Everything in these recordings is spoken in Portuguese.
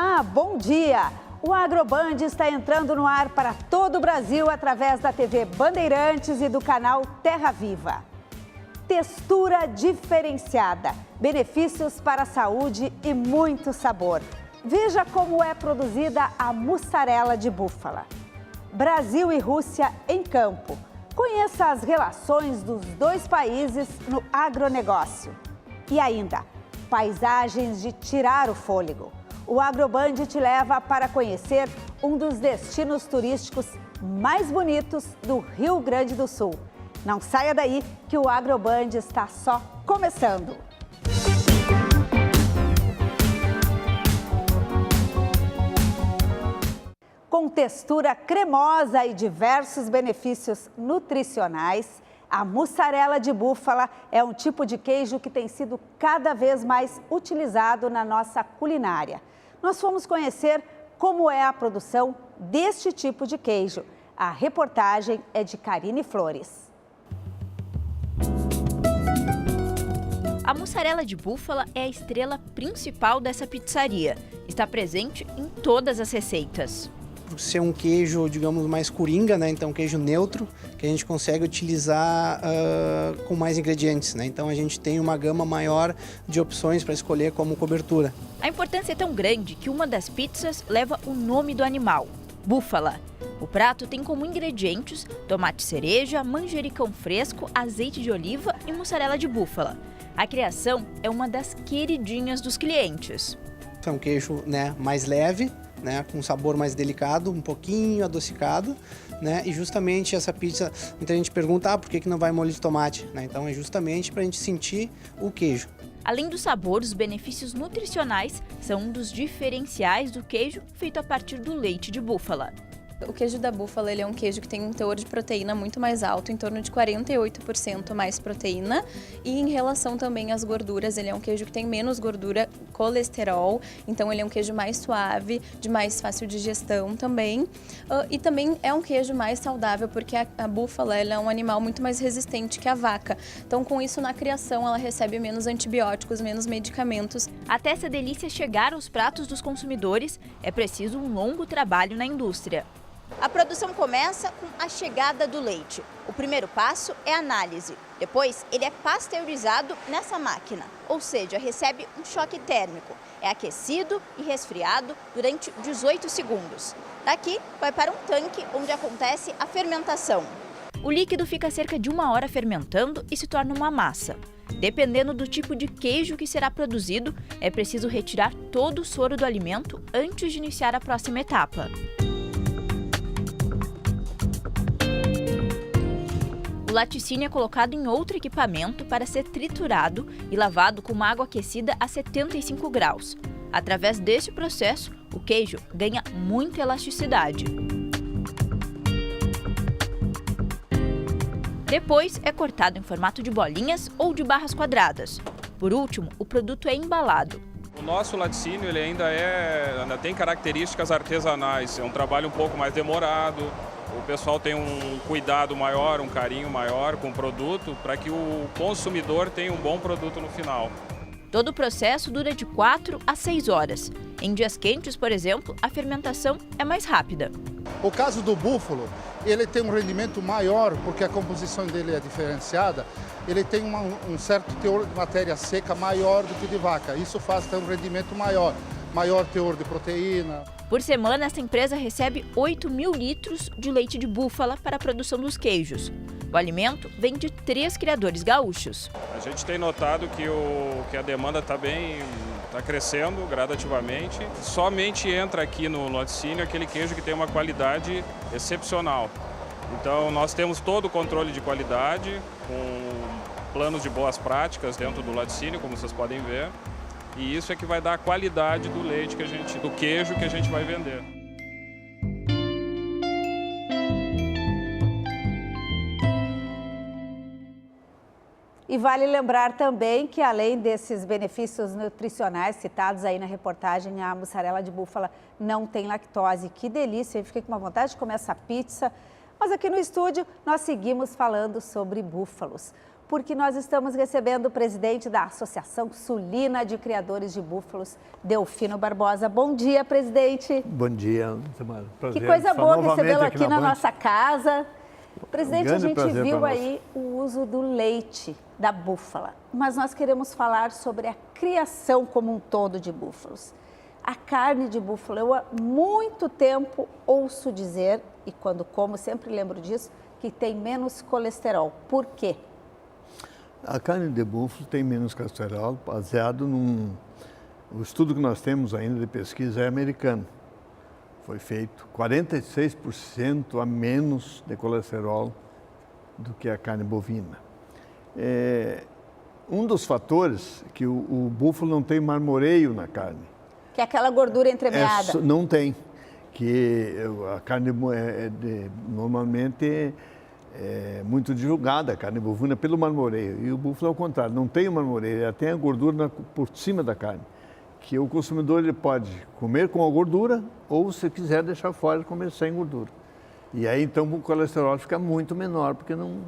Olá, bom dia! O Agroband está entrando no ar para todo o Brasil através da TV Bandeirantes e do canal Terra Viva. Textura diferenciada, benefícios para a saúde e muito sabor. Veja como é produzida a mussarela de búfala. Brasil e Rússia em campo. Conheça as relações dos dois países no agronegócio. E ainda, paisagens de tirar o fôlego. O Agroband te leva para conhecer um dos destinos turísticos mais bonitos do Rio Grande do Sul. Não saia daí que o Agroband está só começando. Com textura cremosa e diversos benefícios nutricionais, a mussarela de búfala é um tipo de queijo que tem sido cada vez mais utilizado na nossa culinária. Nós fomos conhecer como é a produção deste tipo de queijo. A reportagem é de Karine Flores. A mussarela de búfala é a estrela principal dessa pizzaria. Está presente em todas as receitas. Por ser um queijo, digamos, mais coringa, né? Então queijo neutro, que a gente consegue utilizar com mais ingredientes, né? Então a gente tem uma gama maior de opções para escolher como cobertura. A importância é tão grande que uma das pizzas leva o nome do animal, búfala. O prato tem como ingredientes tomate cereja, manjericão fresco, azeite de oliva e mussarela de búfala. A criação é uma das queridinhas dos clientes. É um queijo, né, mais leve, né, com um sabor mais delicado, um pouquinho adocicado, né, e justamente essa pizza, muita gente pergunta, por que não vai molho de tomate? Né? Então é justamente para a gente sentir o queijo. Além do sabor, os benefícios nutricionais são um dos diferenciais do queijo feito a partir do leite de búfala. O queijo da búfala ele é um queijo que tem um teor de proteína muito mais alto, em torno de 48% mais proteína. E em relação também às gorduras, ele é um queijo que tem menos gordura, colesterol. Então ele é um queijo mais suave, de mais fácil digestão também. E também é um queijo mais saudável, porque a búfala ela é um animal muito mais resistente que a vaca. Então com isso na criação ela recebe menos antibióticos, menos medicamentos. Até essa delícia chegar aos pratos dos consumidores, é preciso um longo trabalho na indústria. A produção começa com a chegada do leite. O primeiro passo é a análise. Depois, ele é pasteurizado nessa máquina, ou seja, recebe um choque térmico. É aquecido e resfriado durante 18 segundos. Daqui, vai para um tanque onde acontece a fermentação. O líquido fica cerca de 1 hora fermentando e se torna uma massa. Dependendo do tipo de queijo que será produzido, é preciso retirar todo o soro do alimento antes de iniciar a próxima etapa. O laticínio é colocado em outro equipamento para ser triturado e lavado com uma água aquecida a 75 graus. Através desse processo, o queijo ganha muita elasticidade. Depois, é cortado em formato de bolinhas ou de barras quadradas. Por último, o produto é embalado. O nosso laticínio ele ainda tem características artesanais, é um trabalho um pouco mais demorado. O pessoal tem um cuidado maior, um carinho maior com o produto para que o consumidor tenha um bom produto no final. Todo o processo dura de 4 a 6 horas. Em dias quentes, por exemplo, a fermentação é mais rápida. O caso do búfalo, ele tem um rendimento maior porque a composição dele é diferenciada. Ele tem um certo teor de matéria seca maior do que de vaca. Isso faz ter um rendimento maior teor de proteína. Por semana, essa empresa recebe 8.000 litros de leite de búfala para a produção dos queijos. O alimento vem de 3 criadores gaúchos. A gente tem notado que a demanda está crescendo gradativamente. Somente entra aqui no laticínio aquele queijo que tem uma qualidade excepcional. Então nós temos todo o controle de qualidade, com planos de boas práticas dentro do laticínio, como vocês podem ver. E isso é que vai dar a qualidade do leite do queijo que a gente vai vender. E vale lembrar também que, além desses benefícios nutricionais citados aí na reportagem, a mussarela de búfala não tem lactose. Que delícia, eu fiquei com uma vontade de comer essa pizza. Mas aqui no estúdio nós seguimos falando sobre búfalos. porque nós estamos recebendo o presidente da Associação Sulina de Criadores de Búfalos, Delfino Barbosa. Bom dia, presidente. Bom dia, Samara. Que coisa boa recebê-lo aqui na nossa casa. Presidente, a gente viu aí o uso do leite da búfala, mas nós queremos falar sobre a criação como um todo de búfalos. A carne de búfalo, eu há muito tempo ouço dizer, e quando como sempre lembro disso, que tem menos colesterol. Por quê? A carne de búfalo tem menos colesterol baseado o estudo que nós temos ainda de pesquisa é americano. Foi feito 46% a menos de colesterol do que a carne bovina. Um dos fatores é que o búfalo não tem marmoreio na carne. Que é aquela gordura entremeada. Não tem. Que a carne normalmente é muito divulgada, a carne bovina, pelo marmoreio. E o búfalo é o contrário, não tem o marmoreio, ela tem a gordura por cima da carne. Que o consumidor ele pode comer com a gordura ou, se quiser, deixar fora e comer sem gordura. E aí, então, o colesterol fica muito menor, porque não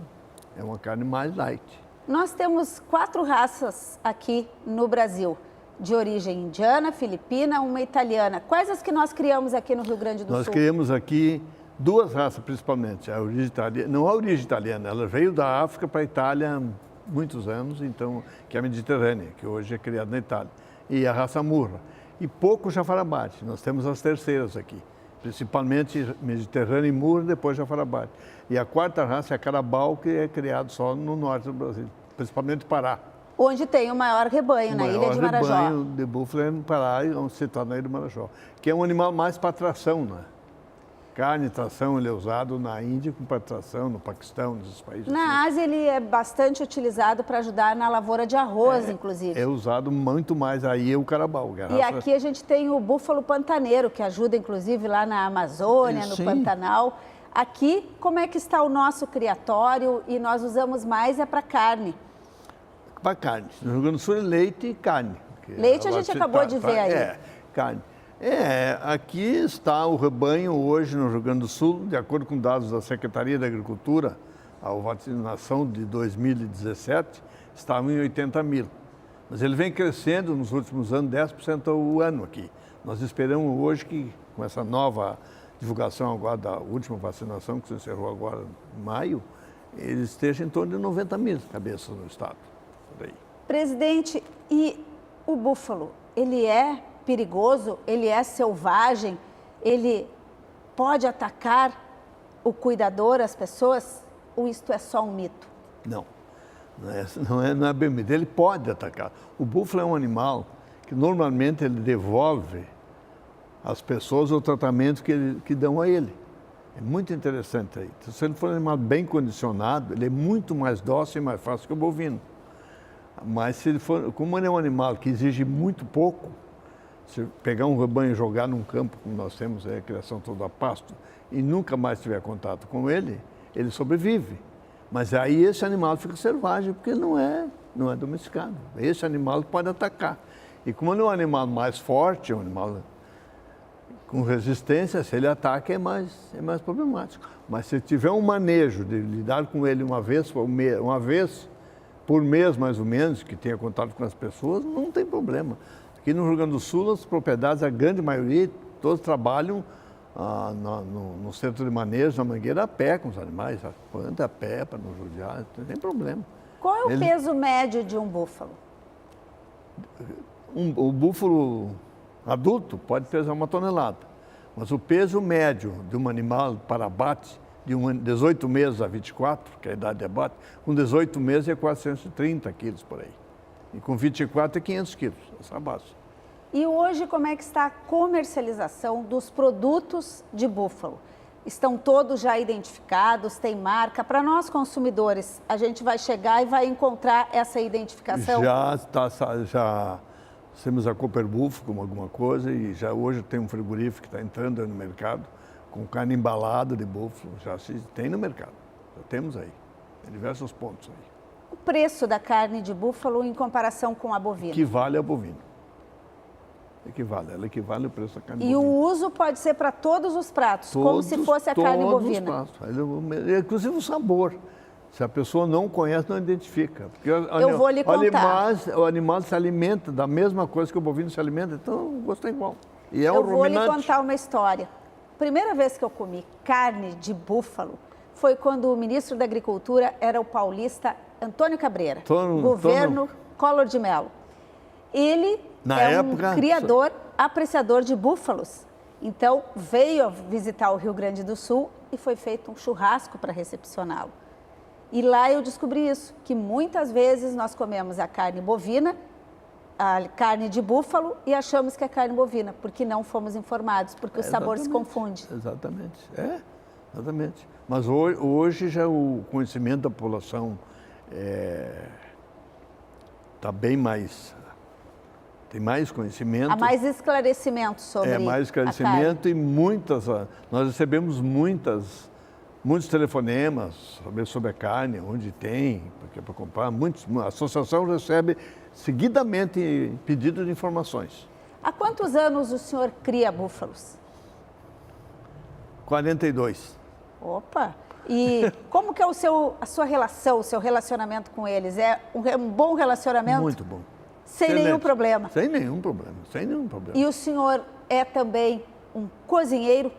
é uma carne mais light. Nós temos 4 raças aqui no Brasil, de origem indiana, filipina, uma italiana. Quais as que nós criamos aqui no Rio Grande do Sul? Nós criamos aqui 2 raças, principalmente. A origem italiana, não a origem italiana, ela veio da África para a Itália há muitos anos, então, que é a Mediterrânea, que hoje é criada na Itália. E a raça Murra. E pouco Jafarabate. Nós temos as terceiras aqui, principalmente Mediterrânea e Murra, depois Jafarabate. E a 4ª raça é a Carabao, que é criada só no norte do Brasil, principalmente Pará. Onde tem o maior rebanho, na Ilha de Marajó. O maior rebanho de búfalo é no Pará, onde se está na Ilha de Marajó, que é um animal mais para tração, né? Carne, tração, ele é usado na Índia para tração, no Paquistão, nesses países. Na Ásia, ele é bastante utilizado para ajudar na lavoura de arroz, inclusive. É usado muito mais aí o carabao. E aqui a gente tem o búfalo pantaneiro, que ajuda, inclusive, lá na Amazônia, no Pantanal. Aqui, como é que está o nosso criatório? E nós usamos mais para carne. Para carne. No Rio Grande do Sul é leite e carne. Leite a gente acabou de ver aí. Carne. Aqui está o rebanho hoje no Rio Grande do Sul, de acordo com dados da Secretaria da Agricultura, a vacinação de 2017 estava em 80 mil. Mas ele vem crescendo nos últimos anos, 10% ao ano aqui. Nós esperamos hoje que, com essa nova divulgação agora da última vacinação, que se encerrou agora em maio, ele esteja em torno de 90 mil cabeças no estado. Por aí. Presidente, e o búfalo, ele é perigoso, ele é selvagem, ele pode atacar o cuidador, as pessoas, ou isto é só um mito? Não, não é bem um mito, ele pode atacar. O búfalo é um animal que normalmente ele devolve às pessoas o tratamento que dão a ele. É muito interessante aí. Então, se ele for um animal bem condicionado, ele é muito mais dócil e mais fácil que o bovino. Mas se ele for, como ele é um animal que exige muito pouco, se pegar um rebanho e jogar num campo, como nós temos, a criação toda a pasto, e nunca mais tiver contato com ele, ele sobrevive. Mas aí esse animal fica selvagem, porque não é domesticado. Esse animal pode atacar. E como ele é um animal mais forte, é um animal com resistência, se ele ataca é mais problemático. Mas se tiver um manejo de lidar com ele uma vez por mês, mais ou menos, que tenha contato com as pessoas, não tem problema. Aqui no Rio Grande do Sul, as propriedades, a grande maioria, todos trabalham no centro de manejo, na mangueira, a pé com os animais, anda a pé para não judiar, não tem problema. Qual é o peso médio de um búfalo? O búfalo adulto pode pesar 1 tonelada, mas o peso médio de um animal para abate, de 18 meses a 24, que é a idade de abate, com 18 meses é 430 quilos por aí. E com 24 é 500 quilos, essa base. E hoje, como é que está a comercialização dos produtos de búfalo? Estão todos já identificados, tem marca? Para nós, consumidores, a gente vai chegar e vai encontrar essa identificação? Já temos a Cooper Búfalo como alguma coisa e já hoje tem um frigorífico que está entrando no mercado com carne embalada de búfalo, já se tem no mercado, já temos aí, em diversos pontos aí. O preço da carne de búfalo em comparação com a bovina? Equivale ao bovino. Ela equivale ao preço da carne bovina. E o uso pode ser para todos os pratos, como se fosse a carne bovina? Todos os pratos, inclusive o sabor. Se a pessoa não conhece, não identifica. Porque Eu vou lhe contar. o animal se alimenta da mesma coisa que o bovino se alimenta, então o gosto é igual. E é um ruminante. Eu vou lhe contar uma história. Primeira vez que eu comi carne de búfalo foi quando o ministro da Agricultura era o paulista Antônio Cabreira, governo Collor de Mello. Ele um criador, apreciador de búfalos. Então, veio visitar o Rio Grande do Sul e foi feito um churrasco para recepcioná-lo. E lá eu descobri isso, que muitas vezes nós comemos a carne bovina, a carne de búfalo e achamos que é carne bovina, porque não fomos informados, porque o sabor se confunde. Exatamente, exatamente. Mas hoje já o conhecimento da população está bem mais... Tem mais conhecimento. Há mais esclarecimento sobre mais esclarecimento e nós recebemos muitos telefonemas sobre a carne, onde tem, porque é para comprar. A associação recebe seguidamente pedido de informações. Há quantos anos o senhor cria búfalos? 42. Opa! E como que é a sua relação, o seu relacionamento com eles? É um bom relacionamento? Muito bom. Sem nenhum problema? Sem nenhum problema. E o senhor é também um cozinheiro?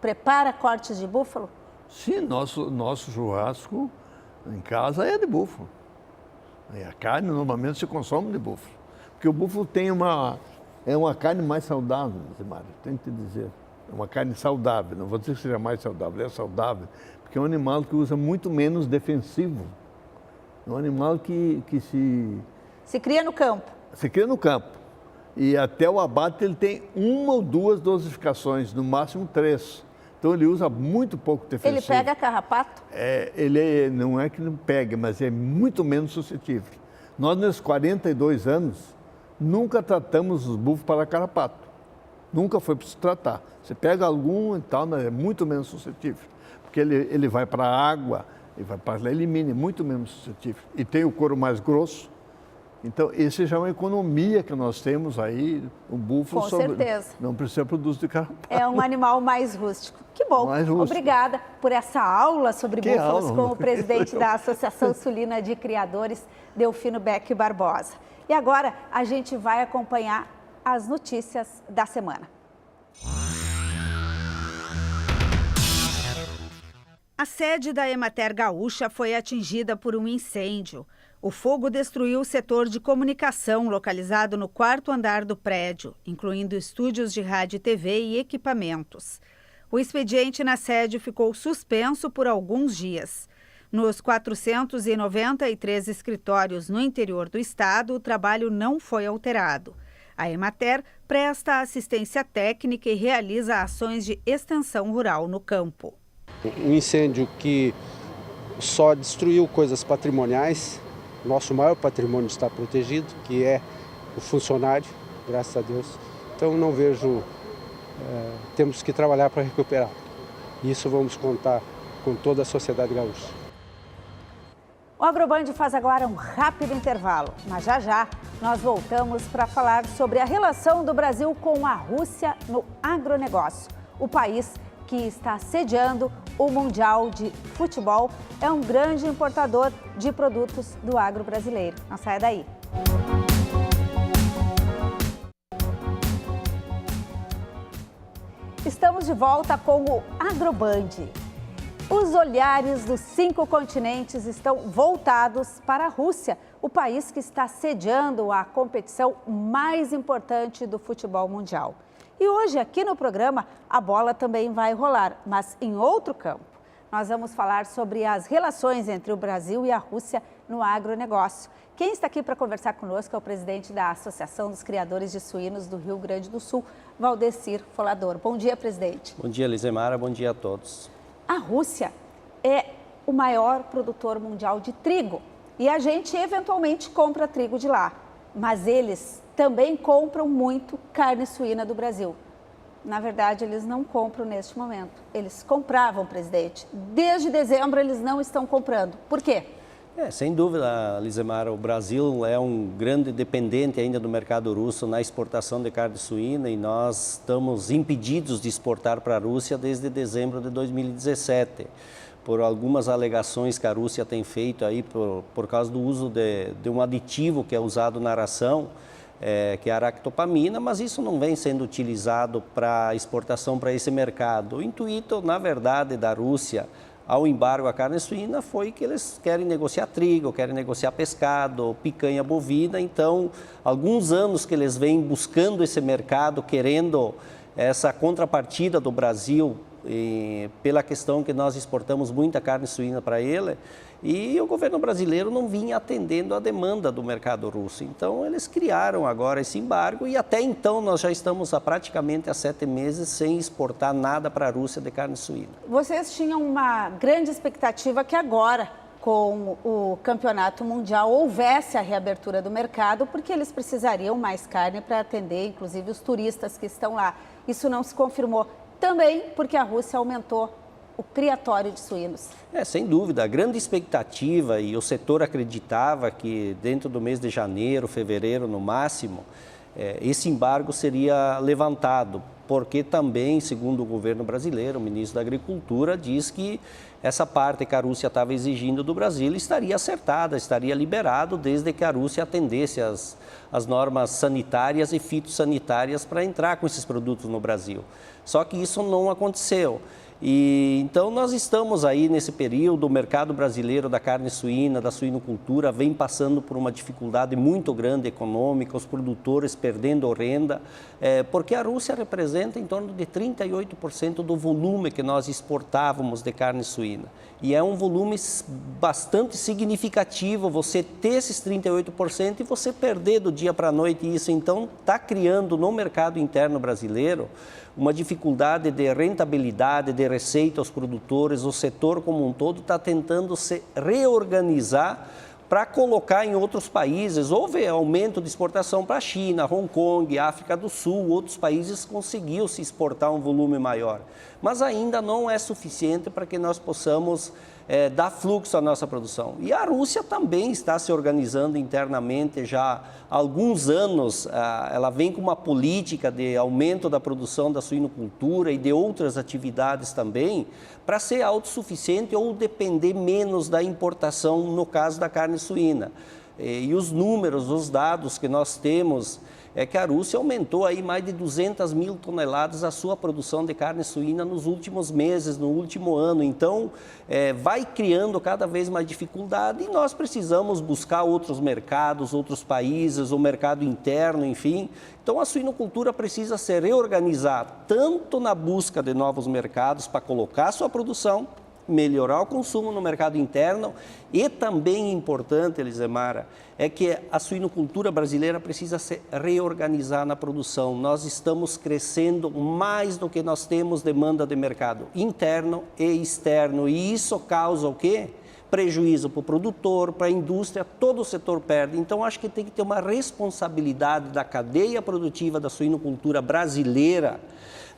Prepara cortes de búfalo? Sim, nosso churrasco em casa é de búfalo. E a carne normalmente se consome de búfalo. Porque o búfalo tem é uma carne mais saudável, Zimara, tenho que te dizer. É uma carne saudável, não vou dizer que seja mais saudável, é saudável, porque é um animal que usa muito menos defensivo. É um animal que se cria no campo. Se cria no campo. E até o abate ele tem 1 ou 2 dosificações, no máximo 3. Então ele usa muito pouco defensivo. Ele pega carrapato? Não é que não pega, mas é muito menos suscetível. Nós, nesses 42 anos, nunca tratamos os búfalos para carrapato. Nunca foi para se tratar. Você pega algum e tal, mas é muito menos suscetível. Porque ele vai para a água, ele vai para lá, elimina, é muito menos suscetível. E tem o couro mais grosso. Então, essa já é uma economia que nós temos aí, o búfalo. Com certeza. Não precisa produzir de carrapato. É um animal mais rústico. Que bom. Mais rústico. Obrigada por essa aula sobre búfalos com o presidente da Associação Sulina de Criadores, Delfino Beck Barbosa. E agora a gente vai acompanhar as notícias da semana. A sede da Emater Gaúcha foi atingida por um incêndio. O fogo destruiu o setor de comunicação localizado no 4º andar do prédio, incluindo estúdios de rádio e TV e equipamentos. O expediente na sede ficou suspenso por alguns dias. Nos 493 escritórios no interior do estado, o trabalho não foi alterado. A Emater presta assistência técnica e realiza ações de extensão rural no campo. Um incêndio que só destruiu coisas patrimoniais. Nosso maior patrimônio está protegido, que é o funcionário, graças a Deus. Então não vejo, temos que trabalhar para recuperar. Isso vamos contar com toda a sociedade gaúcha. O AgroBand faz agora um rápido intervalo, mas já nós voltamos para falar sobre a relação do Brasil com a Rússia no agronegócio. O país que está sediando o Mundial de Futebol é um grande importador de produtos do agro brasileiro. Não saia daí. Estamos de volta com o AgroBand. Os olhares dos 5 continentes estão voltados para a Rússia, o país que está sediando a competição mais importante do futebol mundial. E hoje, aqui no programa, a bola também vai rolar, mas em outro campo. Nós vamos falar sobre as relações entre o Brasil e a Rússia no agronegócio. Quem está aqui para conversar conosco é o presidente da Associação dos Criadores de Suínos do Rio Grande do Sul, Valdecir Folador. Bom dia, presidente. Bom dia, Lizemara. Bom dia a todos. A Rússia é o maior produtor mundial de trigo e a gente eventualmente compra trigo de lá, mas eles também compram muito carne suína do Brasil. Na verdade, eles não compram neste momento. Eles compravam, presidente. Desde dezembro, eles não estão comprando. Por quê? Sem dúvida, Lizemara, o Brasil é um grande dependente ainda do mercado russo na exportação de carne suína e nós estamos impedidos de exportar para a Rússia desde dezembro de 2017. por algumas alegações que a Rússia tem feito aí por causa do uso de um aditivo que é usado na ração, que é a aractopamina, mas isso não vem sendo utilizado para exportação para esse mercado. O intuito, na verdade, da Rússia ao embargo à carne suína foi que eles querem negociar trigo, querem negociar pescado, picanha bovina. Então, alguns anos que eles vêm buscando esse mercado, querendo essa contrapartida do Brasil, pela questão que nós exportamos muita carne suína para ele, e o governo brasileiro não vinha atendendo a demanda do mercado russo. Então, eles criaram agora esse embargo e até então nós já estamos praticamente há 7 meses sem exportar nada para a Rússia de carne suína. Vocês tinham uma grande expectativa que agora, com o campeonato mundial, houvesse a reabertura do mercado, porque eles precisariam mais carne para atender, inclusive, os turistas que estão lá. Isso não se confirmou. Também porque a Rússia aumentou o criatório de suínos. Sem dúvida, a grande expectativa, e o setor acreditava que dentro do mês de janeiro, fevereiro no máximo, esse embargo seria levantado, porque também, segundo o governo brasileiro, o ministro da Agricultura diz que essa parte que a Rússia estava exigindo do Brasil estaria acertada, estaria liberado, desde que a Rússia atendesse as normas sanitárias e fitossanitárias para entrar com esses produtos no Brasil. Só que isso não aconteceu. E então nós estamos aí nesse período, o mercado brasileiro da carne suína, da suinocultura, vem passando por uma dificuldade muito grande econômica, os produtores perdendo renda, porque a Rússia representa em torno de 38% do volume que nós exportávamos de carne suína. E é um volume bastante significativo você ter esses 38% e você perder do dia para a noite isso. Então está criando no mercado interno brasileiro uma dificuldade de rentabilidade, de receita aos produtores. O setor como um todo está tentando se reorganizar para colocar em outros países. Houve aumento de exportação para a China, Hong Kong, África do Sul, outros países conseguiu se exportar um volume maior. Mas ainda não é suficiente para que nós possamos dar fluxo à nossa produção. E a Rússia também está se organizando internamente já há alguns anos. Ela vem com uma política de aumento da produção da suinocultura e de outras atividades também, para ser autossuficiente ou depender menos da importação, no caso da carne suína. E os números, os dados que nós temos é que a Rússia aumentou aí mais de 200 mil toneladas a sua produção de carne suína nos últimos meses, no último ano. Então, vai criando cada vez mais dificuldade e nós precisamos buscar outros mercados, outros países, o mercado interno, enfim. Então, a suinocultura precisa se reorganizar, tanto na busca de novos mercados para colocar sua produção, melhorar o consumo no mercado interno e também importante, Elisemara, é que a suinocultura brasileira precisa se reorganizar na produção. Nós estamos crescendo mais do que nós temos demanda de mercado interno e externo e isso causa o quê? Prejuízo para o produtor, para a indústria, todo o setor perde. Então, acho que tem que ter uma responsabilidade da cadeia produtiva da suinocultura brasileira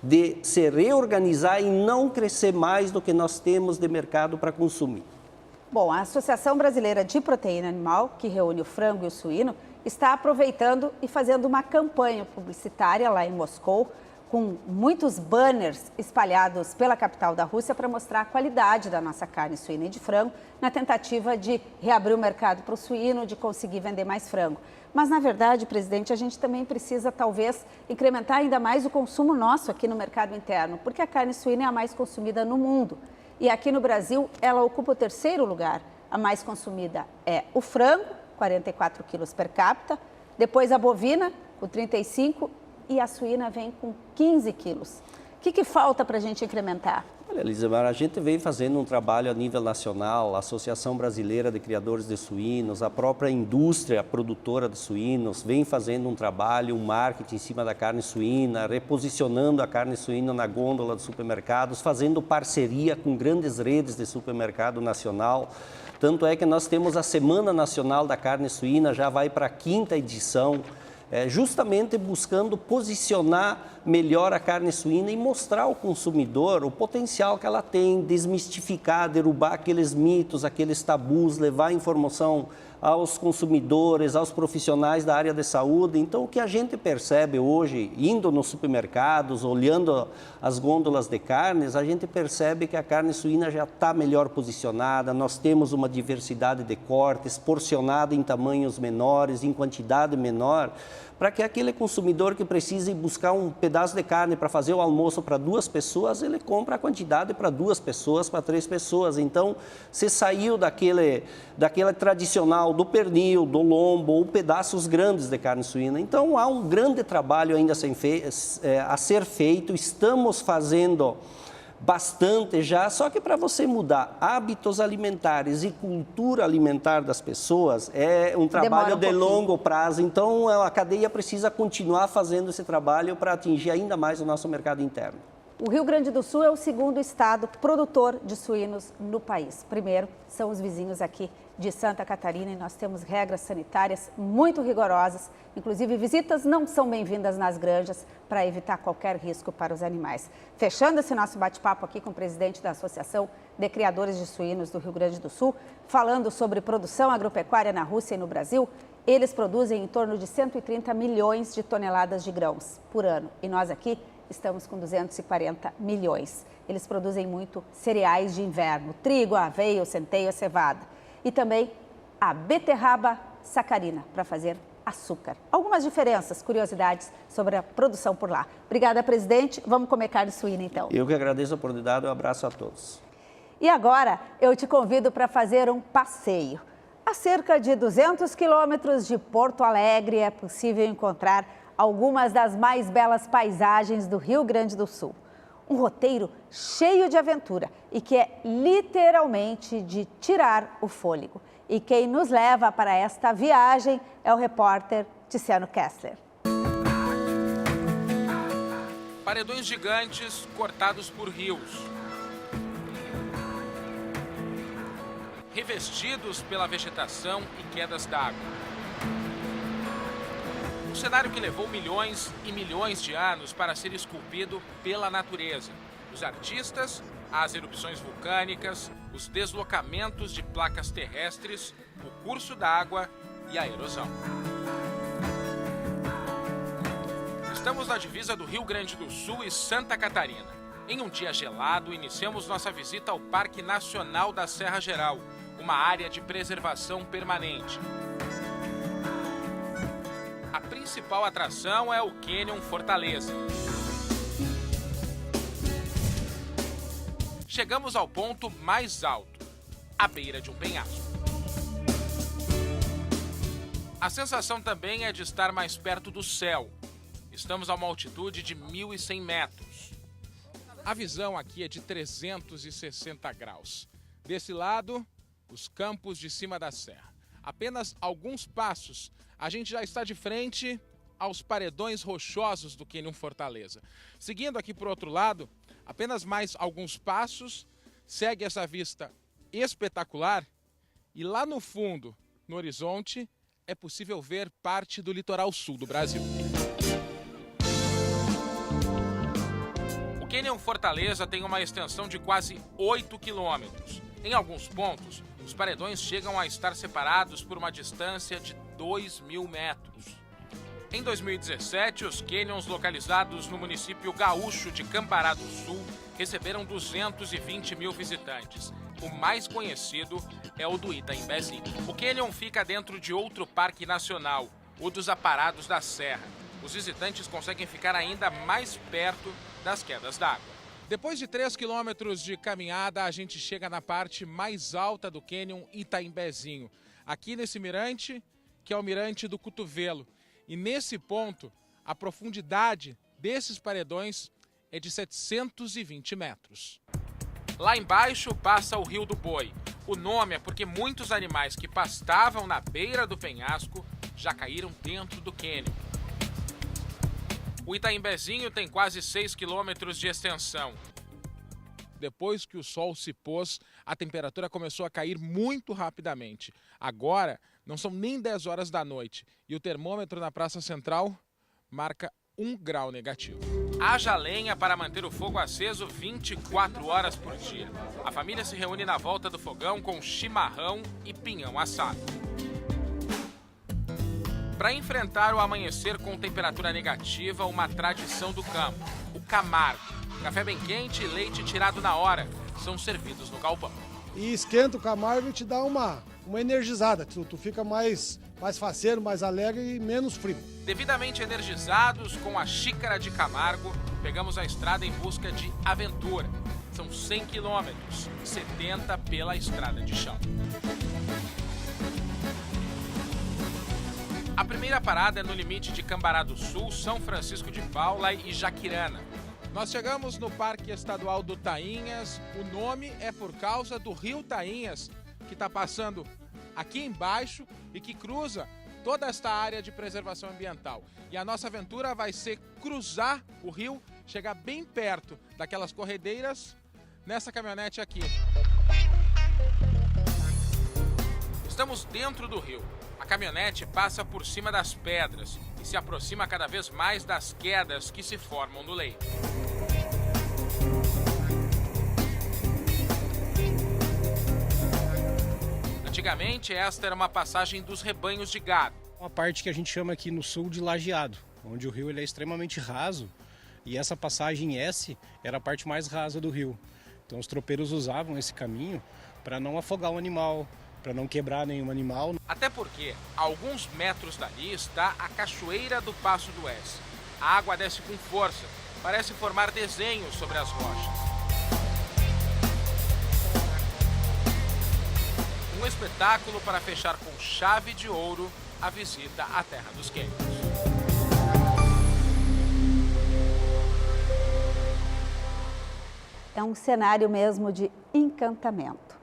de se reorganizar e não crescer mais do que nós temos de mercado para consumir. Bom, a Associação Brasileira de Proteína Animal, que reúne o frango e o suíno, está aproveitando e fazendo uma campanha publicitária lá em Moscou, com muitos banners espalhados pela capital da Rússia para mostrar a qualidade da nossa carne suína e de frango, na tentativa de reabrir o mercado para o suíno, de conseguir vender mais frango. Mas, na verdade, presidente, a gente também precisa, talvez, incrementar ainda mais o consumo nosso aqui no mercado interno, porque a carne suína é a mais consumida no mundo. E aqui no Brasil, ela ocupa o 3º lugar. A mais consumida é o frango, 44 quilos per capita, depois a bovina, com 35, e a suína vem com 15 quilos. O que falta para a gente incrementar? Olha, Elisemara, a gente vem fazendo um trabalho a nível nacional, a Associação Brasileira de Criadores de Suínos, a própria indústria produtora de suínos, vem fazendo um trabalho, um marketing em cima da carne suína, reposicionando a carne suína na gôndola dos supermercados, fazendo parceria com grandes redes de supermercado nacional. Tanto é que nós temos a Semana Nacional da Carne Suína, já vai para a 5ª edição, justamente buscando posicionar melhor a carne suína e mostrar ao consumidor o potencial que ela tem, desmistificar, derrubar aqueles mitos, aqueles tabus, levar informação aos consumidores, aos profissionais da área de saúde. Então, o que a gente percebe hoje, indo nos supermercados, olhando as gôndolas de carnes, a gente percebe que a carne suína já está melhor posicionada, nós temos uma diversidade de cortes, porcionada em tamanhos menores, em quantidade menor, para que aquele consumidor que precise buscar um pedaço de carne para fazer o almoço para 2 pessoas, ele compra a quantidade para 2 pessoas, para 3 pessoas. Então, você saiu daquele tradicional do pernil, do lombo, ou pedaços grandes de carne suína. Então, há um grande trabalho ainda a ser feito, estamos fazendo bastante já, só que para você mudar hábitos alimentares e cultura alimentar das pessoas é um trabalho de longo prazo, então a cadeia precisa continuar fazendo esse trabalho para atingir ainda mais o nosso mercado interno. O Rio Grande do Sul é o segundo estado produtor de suínos no país. Primeiro são os vizinhos aqui de Santa Catarina e nós temos regras sanitárias muito rigorosas. Inclusive, visitas não são bem-vindas nas granjas para evitar qualquer risco para os animais. Fechando esse nosso bate-papo aqui com o presidente da Associação de Criadores de Suínos do Rio Grande do Sul, falando sobre produção agropecuária na Rússia e no Brasil, eles produzem em torno de 130 milhões de toneladas de grãos por ano. E nós aqui estamos com 240 milhões. Eles produzem muito cereais de inverno, trigo, aveia, centeio, cevada. E também a beterraba sacarina, para fazer açúcar. Algumas diferenças, curiosidades sobre a produção por lá. Obrigada, presidente. Vamos comer carne suína, então. Eu que agradeço a oportunidade, um abraço a todos. E agora, eu te convido para fazer um passeio. A cerca de 200 quilômetros de Porto Alegre é possível encontrar algumas das mais belas paisagens do Rio Grande do Sul. Um roteiro cheio de aventura e que é literalmente de tirar o fôlego. E quem nos leva para esta viagem é o repórter Tiziano Kessler. Paredões gigantes cortados por rios. Revestidos pela vegetação e quedas d'água. Um cenário que levou milhões e milhões de anos para ser esculpido pela natureza. Os artistas, as erupções vulcânicas, os deslocamentos de placas terrestres, o curso d'água e a erosão. Estamos na divisa do Rio Grande do Sul e Santa Catarina. Em um dia gelado, iniciamos nossa visita ao Parque Nacional da Serra Geral, uma área de preservação permanente. A principal atração é o Canyon Fortaleza. Chegamos ao ponto mais alto, à beira de um penhasco. A sensação também é de estar mais perto do céu. Estamos a uma altitude de 1.100 metros. A visão aqui é de 360 graus. Desse lado, os campos de cima da serra. Apenas alguns passos, a gente já está de frente aos paredões rochosos do Canyon Fortaleza. Seguindo aqui para o outro lado, apenas mais alguns passos, segue essa vista espetacular e lá no fundo, no horizonte, é possível ver parte do litoral sul do Brasil. O Canyon Fortaleza tem uma extensão de quase 8 quilômetros. Em alguns pontos, os paredões chegam a estar separados por uma distância de 2.000 metros. Em 2017, os canyons localizados no município gaúcho de Cambará do Sul receberam 220 mil visitantes. O mais conhecido é o do Itaimbezinho. O canyon fica dentro de outro parque nacional, o dos Aparados da Serra. Os visitantes conseguem ficar ainda mais perto das quedas d'água. Depois de 3 quilômetros de caminhada, a gente chega na parte mais alta do Canyon Itaimbezinho. Aqui nesse mirante, que é o Mirante do Cotovelo. E nesse ponto, a profundidade desses paredões é de 720 metros. Lá embaixo passa o Rio do Boi. O nome é porque muitos animais que pastavam na beira do penhasco já caíram dentro do cânion. O Itaimbezinho tem quase 6 quilômetros de extensão. Depois que o sol se pôs, a temperatura começou a cair muito rapidamente. Agora, não são nem 10 horas da noite e o termômetro na Praça Central marca 1 grau negativo. Haja lenha para manter o fogo aceso 24 horas por dia. A família se reúne na volta do fogão com chimarrão e pinhão assado. Para enfrentar o amanhecer com temperatura negativa, uma tradição do campo, o camargo. Café bem quente e leite tirado na hora são servidos no galpão. E esquenta o camargo e te dá uma energizada, tu fica mais faceiro, mais alegre e menos frio. Devidamente energizados com a xícara de Camargo, pegamos a estrada em busca de aventura. São 100 quilômetros, 70 pela estrada de chão. A primeira parada é no limite de Cambará do Sul, São Francisco de Paula e Jaquirana. Nós chegamos no Parque Estadual do Tainhas. O nome é por causa do rio Tainhas, que está passando aqui embaixo e que cruza toda esta área de preservação ambiental. E a nossa aventura vai ser cruzar o rio, chegar bem perto daquelas corredeiras nessa caminhonete aqui. Estamos dentro do rio. A caminhonete passa por cima das pedras e se aproxima cada vez mais das quedas que se formam no leito. Antigamente, esta era uma passagem dos rebanhos de gado. Uma parte que a gente chama aqui no sul de lajeado, onde o rio ele é extremamente raso e essa passagem S era a parte mais rasa do rio. Então os tropeiros usavam esse caminho para não afogar o animal, para não quebrar nenhum animal. Até porque, a alguns metros dali está a Cachoeira do Passo do S. A água desce com força, parece formar desenhos sobre as rochas. Um espetáculo para fechar com chave de ouro a visita à Terra dos Quênios. É um cenário mesmo de encantamento.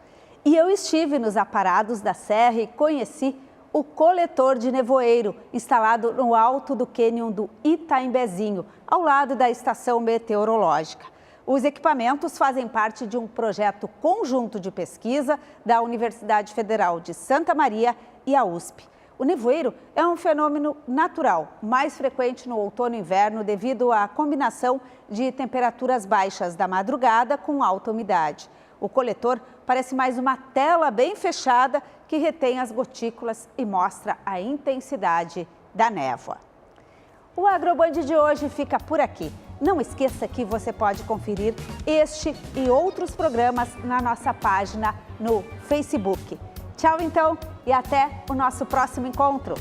E eu estive nos aparados da serra e conheci o coletor de nevoeiro, instalado no alto do cânion do Itaimbezinho, ao lado da estação meteorológica. Os equipamentos fazem parte de um projeto conjunto de pesquisa da Universidade Federal de Santa Maria e a USP. O nevoeiro é um fenômeno natural, mais frequente no outono e inverno devido à combinação de temperaturas baixas da madrugada com alta umidade. O coletor parece mais uma tela bem fechada que retém as gotículas e mostra a intensidade da névoa. O Agroband de hoje fica por aqui. Não esqueça que você pode conferir este e outros programas na nossa página no Facebook. Tchau então e até o nosso próximo encontro.